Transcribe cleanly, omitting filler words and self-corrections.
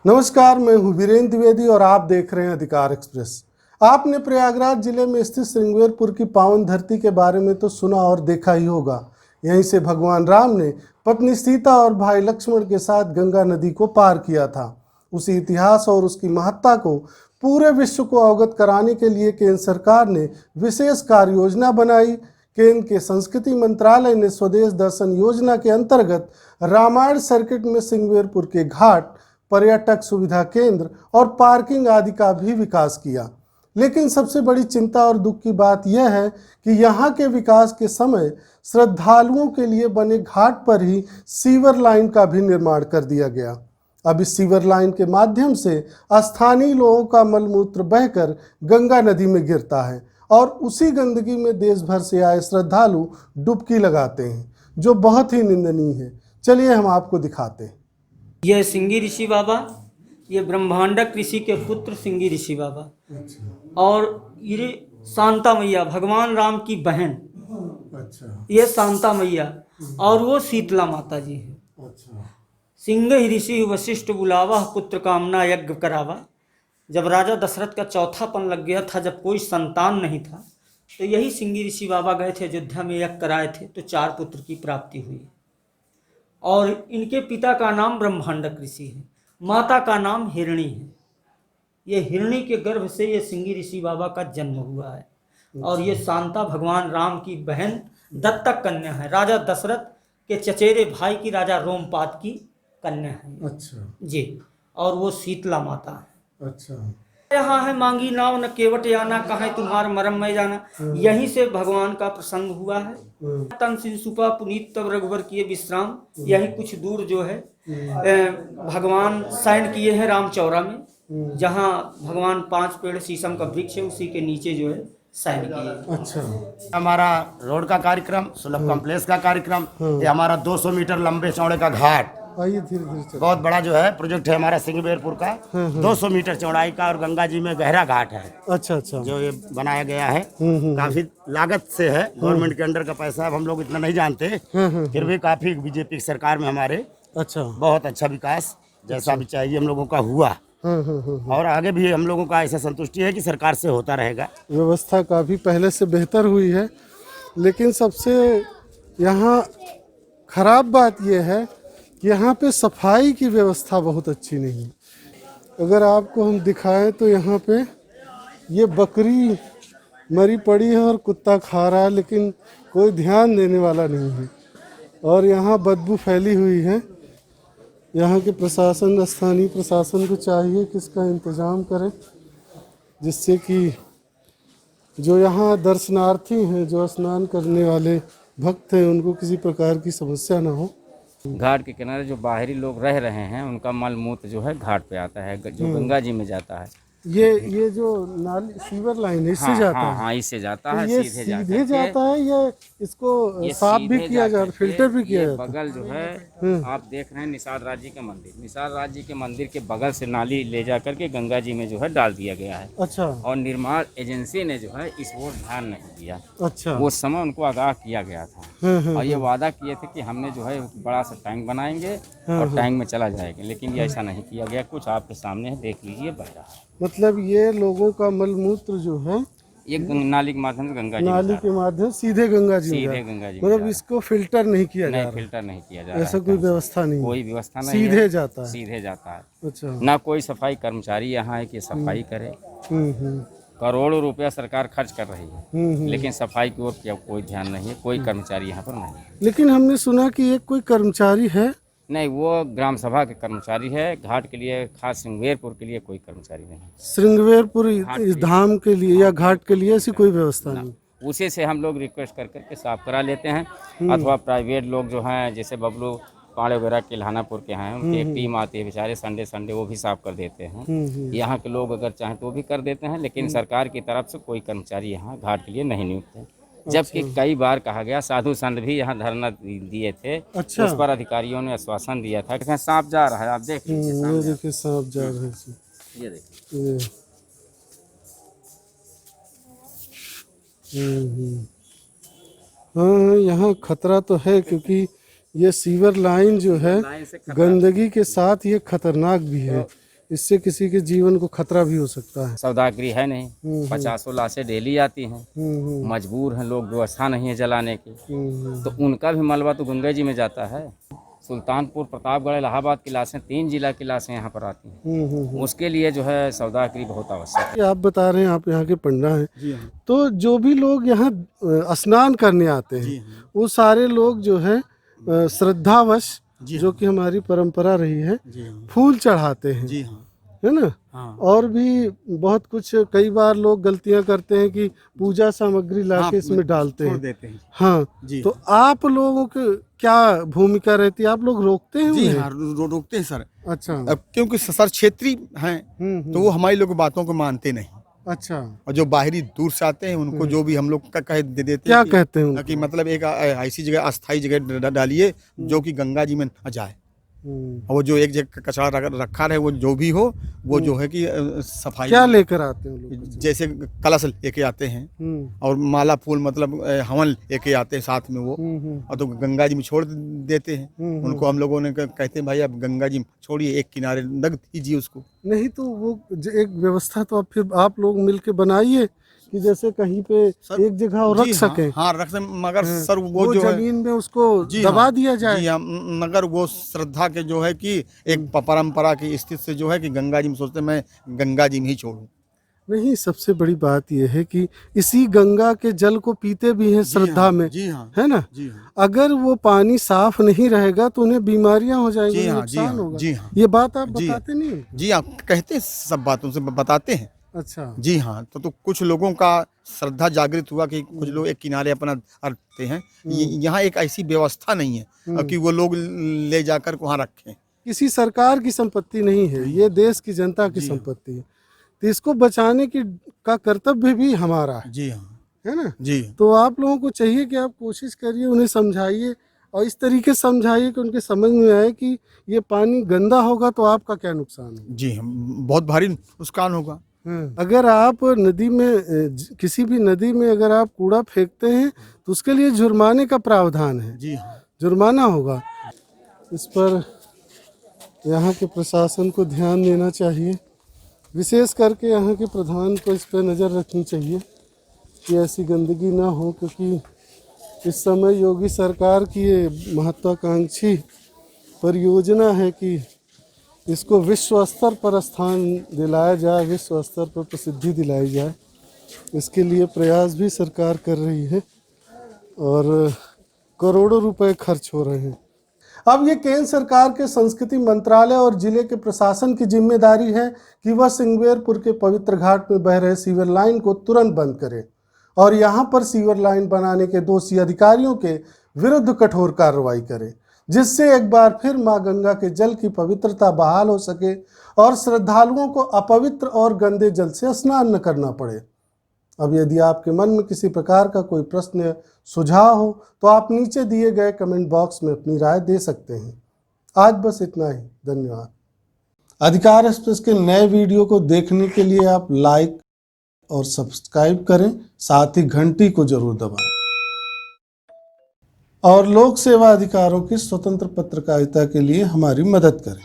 नमस्कार, मैं हूं वीरेंद्र द्विवेदी और आप देख रहे हैं अधिकार एक्सप्रेस। आपने प्रयागराज जिले में स्थित श्रृंगेरपुर की पावन धरती के बारे में तो सुना और देखा ही होगा। यहीं से भगवान राम ने पत्नी सीता और भाई लक्ष्मण के साथ गंगा नदी को पार किया था। उसी इतिहास और उसकी महत्ता को पूरे विश्व को अवगत कराने के लिए केंद्र सरकार ने विशेष कार्य योजना बनाई। केंद्र के संस्कृति मंत्रालय ने स्वदेश दर्शन योजना के अंतर्गत रामायण सर्किट में श्रृंगेरपुर के घाट, पर्यटक सुविधा केंद्र और पार्किंग आदि का भी विकास किया। लेकिन सबसे बड़ी चिंता और दुख की बात यह है कि यहाँ के विकास के समय श्रद्धालुओं के लिए बने घाट पर ही सीवर लाइन का भी निर्माण कर दिया गया। अब इस सीवर लाइन के माध्यम से स्थानीय लोगों का मलमूत्र बहकर गंगा नदी में गिरता है और उसी गंदगी में देश भर से आए श्रद्धालु डुबकी लगाते हैं, जो बहुत ही निंदनीय है। चलिए हम आपको दिखाते हैं। यह सिंगी ऋषि बाबा, ये ब्रह्मांडक ऋषि के पुत्र सिंगी ऋषि बाबा। और ये शांता मैया भगवान राम की बहन। अच्छा। ये शांता मैया और वो शीतला माता जी है। अच्छा। सिंह ऋषि वशिष्ठ बुलावा, पुत्र कामना यज्ञ करावा। जब राजा दशरथ का चौथापन लग गया था, जब कोई संतान नहीं था, तो यही सिंगी ऋषि बाबा गए थे अयोध्या में, यज्ञ कराए थे, तो 4 पुत्र की प्राप्ति हुई। और इनके पिता का नाम ब्रह्मांडक ऋषि है, माता का नाम हिरणी है। ये हिरणी के गर्भ से ये सिंगी ऋषि बाबा का जन्म हुआ है। और ये शांता भगवान राम की बहन दत्तक कन्या है, राजा दशरथ के चचेरे भाई की, राजा रोमपाद की कन्या है। अच्छा जी। और वो शीतला माता है। अच्छा। यहाँ है मांगी नाव न केवट आना, कहाँ तुम्हार मरम मैं जाना। यहीं से भगवान का प्रसंग हुआ है। तन सिंसुपा पुनीत तब रघुवर किए विश्राम। यही कुछ दूर जो है भगवान शयन किए हैं रामचौरा में, जहाँ भगवान 5 पेड़ शीशम का वृक्ष है, उसी के नीचे जो है शयन किए। अच्छा। हमारा रोड का कार्यक्रम, सुलभ कॉम्प्लेक्स का कार्यक्रम, ये हमारा 200 मीटर लंबे चौड़े का घाट, आइए धीरे धीरे। बहुत बड़ा जो है प्रोजेक्ट है हमारा श्रृंगेरपुर का। 200 मीटर चौड़ाई का और गंगा जी में गहरा घाट है। अच्छा अच्छा। जो ये बनाया गया है काफी लागत से है, गवर्नमेंट के अंडर का पैसा। अब हम लोग इतना नहीं जानते, फिर भी काफी बीजेपी की सरकार में हमारे अच्छा बहुत अच्छा विकास जैसा भी चाहिए हम लोगों का हुआ। और आगे भी हम लोगों का ऐसा संतुष्टि है कि सरकार से होता रहेगा। व्यवस्था काफ़ी पहले से बेहतर हुई है, लेकिन सबसे यहाँ खराब बात यह है कि यहाँ पे सफाई की व्यवस्था बहुत अच्छी नहीं है। अगर आपको हम दिखाएं तो यहाँ पे ये बकरी मरी पड़ी है और कुत्ता खा रहा है, लेकिन कोई ध्यान देने वाला नहीं है। और यहाँ बदबू फैली हुई है। यहाँ के प्रशासन, स्थानीय प्रशासन को चाहिए कि इसका इंतज़ाम करें, जिससे कि जो यहाँ दर्शनार्थी हैं, जो स्नान करने वाले भक्त हैं, उनको किसी प्रकार की समस्या ना हो। घाट के किनारे जो बाहरी लोग रह रहे हैं, उनका मल मूत्र जो है घाट पे आता है, जो गंगा जी में जाता है। ये जो नाली सीवर लाइन है, इससे जाता है। हाँ, इससे जाता तो है, ये सीधे जाता है या इसको साफ भी किया जाता है, फिल्टर भी किया जाता है? बगल जो है आप देख रहे हैं निषाद राज जी का मंदिर, निषाद राज जी के मंदिर के बगल से नाली ले जा करके गंगा जी में जो है डाल दिया गया है। अच्छा। और निर्माण एजेंसी ने जो है इस ओर ध्यान नहीं दिया। अच्छा। वो समय उनको आगाह किया गया था और ये वादा किए थे कि हमने जो है बड़ा सा टैंक बनाएंगे और टैंक में चला जाएगा, लेकिन ये ऐसा नहीं किया गया। कुछ आपके सामने है, देख लीजिए, बह रहा है। मतलब ये लोगों का मलमूत्र जो है ये नाली के माध्यम से गंगा जी नाली के माध्यम सीधे गंगा जी में सीधे गंगा जी मतलब इसको फिल्टर नहीं किया जा रहा? फिल्टर नहीं किया जा रहा, ऐसा कोई व्यवस्था नहीं, कोई व्यवस्था नहीं, सीधे जाता है, सीधे जाता है। अच्छा। ना कोई सफाई कर्मचारी यहाँ है कि सफाई करे। करोड़ों रुपया सरकार खर्च कर रही है, लेकिन सफाई की ओर कोई ध्यान नहीं है, कोई कर्मचारी यहाँ पर नहीं है। लेकिन हमने सुना कि एक कोई कर्मचारी है। नहीं, वो ग्राम सभा के कर्मचारी है। घाट के लिए, खास श्रृंगेरपुर के लिए कोई कर्मचारी नहीं। श्रृंगेरपुर इस धाम के लिए या घाट के लिए ऐसी कोई व्यवस्था नहीं। उसी से हम लोग रिक्वेस्ट कर करके साफ करा लेते हैं, अथवा प्राइवेट लोग जो हैं, जैसे बबलू पाड़े वगैरह किल्हानापुर के हैं, उनकी एक टीम आती है, बेचारे संडे वो भी साफ कर देते हैं। यहाँ के लोग अगर चाहें तो भी कर देते हैं, लेकिन सरकार की तरफ से कोई कर्मचारी यहाँ घाट के लिए नहीं नियुक्त है। जबकि कई बार कहा गया, साधु संत भी यहाँ धरना दिए थे। अच्छा। उस पर अधिकारियों ने आश्वासन दिया था कि सांप जा रहा है, आप देख लीजिए। ये देखिए सांप जा रहा है, ये देखिए। हाँ, यहाँ खतरा तो है, क्योंकि ये सीवर लाइन जो है गंदगी के साथ ये खतरनाक भी है, इससे किसी के जीवन को खतरा भी हो सकता है। सौदागरी है नहीं, 50 लाशें डेली आती हैं, मजबूर हैं लोग, व्यवस्था नहीं है जलाने की, तो उनका भी मलबा तो गंगा जी में जाता है। सुल्तानपुर, प्रतापगढ़, इलाहाबाद की लाशें, 3 जिला की लाशें यहाँ पर आती हैं। उसके लिए जो है सौदागरी बहुत आवश्यक है। ये आप बता रहे हैं, आप यहाँ के पंडा हैं, जी हाँ। तो जो भी लोग यहाँ स्नान करने आते हैं वो सारे लोग जो है श्रद्धावश, जो कि हमारी परंपरा रही है, फूल चढ़ाते हैं, जी हाँ। है ना। हाँ। और भी बहुत कुछ, कई बार लोग गलतियां करते हैं कि पूजा सामग्री लाके इसमें डालते हैं। देते हैं। हाँ जी। तो आप लोगों की क्या भूमिका रहती है, आप लोग रोकते हैं जी उन्हें? हाँ, रोकते हैं सर। अच्छा। अब क्योंकि सर क्षेत्रीय हैं तो वो हमारी लोग बातों को मानते नहीं। अच्छा। और जो बाहरी दूर से आते हैं उनको जो भी हम लोग का कह दे देते क्या हैं कहते हैं उनको? कि मतलब एक ऐसी जगह, अस्थाई जगह डालिए जो कि गंगा जी में न जाए। और वो जो एक जगह कचरा रखा रहे, वो जो भी हो, वो जो है कि सफाई। क्या लेकर आते हैं लोग? जैसे कलश लेके आते हैं और माला फूल, मतलब हवन लेके आते हैं साथ में वो, और तो गंगा जी में छोड़ देते हैं। उनको हम लोगों ने कहते हैं भाई आप गंगा जी छोड़िए, एक किनारे रख दीजिए उसको। नहीं तो वो एक व्यवस्था तो आप लोग मिलके बनाइए कि जैसे कहीं पे एक जगह और रख सकें। हाँ रख सकें, मगर सर वो जो जमीन में उसको जी दबा हाँ, दिया जाए। जी हाँ, मगर वो श्रद्धा के जो है कि एक परंपरा की स्थिति से जो है कि गंगा जी में सोचते मैं गंगा जी में ही छोड़ूं। नहीं, सबसे बड़ी बात यह है कि इसी गंगा के जल को पीते भी हैं श्रद्धा में, जी हाँ, है ना। जी हाँ। अगर वो पानी साफ नहीं रहेगा तो उन्हें बीमारियां हो जाएंगी, जी हाँ, नुकसान होगा। जी हाँ। ये बात आप जी बताते नहीं हैं? जी हाँ, कहते हैं, सब बातों से बताते हैं। अच्छा। जी हाँ, तो कुछ लोगों का श्रद्धा जागृत हुआ कि कुछ लोग एक किनारे अपना रखते हैं। यहाँ एक ऐसी व्यवस्था नहीं है कि वो लोग ले जाकर वहाँ रखें। किसी सरकार की संपत्ति नहीं है, ये देश की जनता की संपत्ति है, तो इसको बचाने की का कर्तव्य भी हमारा है। जी हाँ, है ना। जी। तो आप लोगों को चाहिए कि आप कोशिश करिए, उन्हें समझाइए और इस तरीके से समझाइए कि उनके समझ में आए कि ये पानी गंदा होगा तो आपका क्या नुकसान है। जी हाँ, बहुत भारी नुकसान होगा। अगर आप नदी में, किसी भी नदी में अगर आप कूड़ा फेंकते हैं तो उसके लिए जुर्माने का प्रावधान है। जी हाँ, जुर्माना होगा। इस पर यहाँ के प्रशासन को ध्यान देना चाहिए, विशेष करके यहाँ के प्रधान को इस पर नज़र रखनी चाहिए कि ऐसी गंदगी ना हो, क्योंकि इस समय योगी सरकार की ये महत्वाकांक्षी परियोजना है कि इसको विश्व स्तर पर स्थान दिलाया जाए, विश्व स्तर पर प्रसिद्धि दिलाई जाए। इसके लिए प्रयास भी सरकार कर रही है और करोड़ों रुपए खर्च हो रहे हैं। अब ये केंद्र सरकार के संस्कृति मंत्रालय और जिले के प्रशासन की जिम्मेदारी है कि वह सिंगवेरपुर के पवित्र घाट में बह रहे सीवर लाइन को तुरंत बंद करे और यहाँ पर सीवर लाइन बनाने के दोषी अधिकारियों के विरुद्ध कठोर कार्रवाई करे, जिससे एक बार फिर मां गंगा के जल की पवित्रता बहाल हो सके और श्रद्धालुओं को अपवित्र और गंदे जल से स्नान न करना पड़े। अब यदि आपके मन में किसी प्रकार का कोई प्रश्न या सुझाव हो तो आप नीचे दिए गए कमेंट बॉक्स में अपनी राय दे सकते हैं। आज बस इतना ही, धन्यवाद। अधिकार एक्सप्रेस के नए वीडियो को देखने के लिए आप लाइक और सब्सक्राइब करें, साथ ही घंटी को जरूर दबाएं और लोक सेवा अधिकारों की स्वतंत्र पत्रकारिता के लिए हमारी मदद करें।